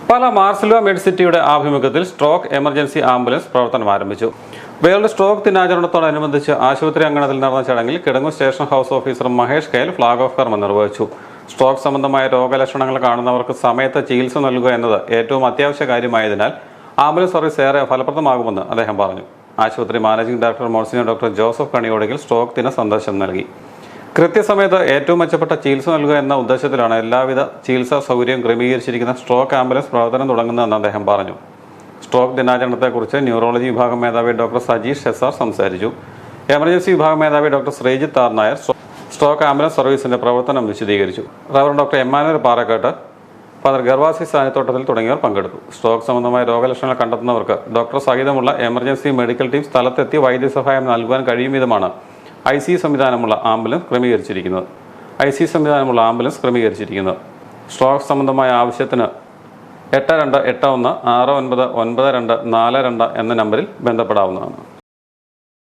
പാലാ മാർസിലോ മെഡിസിറ്റിയുടെ ആഭിമുഖ്യത്തിൽ stroke emergency ambulance പ്രവർത്തനം ആരംഭിച്ചു. വേൾഡ് സ്ട്രോക്ക് ദിനാചരണത്തോടനുബന്ധിച്ച് ആശുപത്രി അങ്കണത്തിൽ നടന്ന ചടങ്ങിൽ Kidangoor station house officer Mahesh കെയിൽ ഫ്ളാഗ് ഓഫ് കർമ്മം നിർവഹിച്ചു. സ്ട്രോക്ക് സംബന്ധമായ രോഗലക്ഷണങ്ങൾ കാണുന്നവർക്ക് സമയത്ത് ചികിത്സ നൽകുക എന്നത് ഏറ്റവും അത്യാവശ്യ കാര്യമായതിനാൽ ആംബുലൻസ് സർവീസ് ഏറെ ഫലപ്രദമാകുമെന്ന് അദ്ദേഹം പറഞ്ഞു. ആശുപത്രി managing director monsignor doctor Joseph Kaniyodickal stroke ദിന സന്ദേശം നൽകി. കൃത്യസമയത്ത് ഏറ്റവും മെച്ചപ്പെട്ട ചികിത്സ നൽകുക എന്ന ഉദ്ദേശത്തിലാണ് എല്ലാവിധ ചികിത്സാ സൗകര്യവും ക്രമീകരിച്ചിരിക്കുന്ന സ്ട്രോക്ക് ആംബുലൻസ് പ്രവർത്തനം തുടങ്ങുന്നതെന്ന് അദ്ദേഹം പറഞ്ഞു. സ്ട്രോക്ക് ദിനാചരണത്തെക്കുറിച്ച് ന്യൂറോളജി വിഭാഗം മേധാവി ഡോക്ടർ സജീഷ് ഷെസാർ സംസാരിച്ചു. എമർജൻസി വിഭാഗം മേധാവി doctor Sreejith R Nair stroke ambulance സർവീസിന്റെ പ്രവർത്തനം വിശദീകരിച്ചു. Reverend doctor Emmanuel Parakkat, father Gervasis Sanithottathil തുടങ്ങിയവർ പങ്കെടുത്തു. സ്ട്രോക്ക് സംബന്ധമായ രോഗലക്ഷണങ്ങൾ കണ്ടെത്തുന്നവർക്ക് ഡോക്ടർ സഹിതമുള്ള എമർജൻസി മെഡിക്കൽ ടീം സ്ഥലത്തെത്തി വൈദ്യസഹായം നൽകുവാൻ കഴിയും വിധമാണ് ICU സംവിധാനമുള്ള ആംബുലൻസ് ക്രമീകരിച്ചിരിക്കുന്നത്. സ്ട്രോക്ക് സംബന്ധമായ ആവശ്യത്തിന് 8281 699242 എന്ന നമ്പറിൽ ബന്ധപ്പെടാവുന്നതാണ്.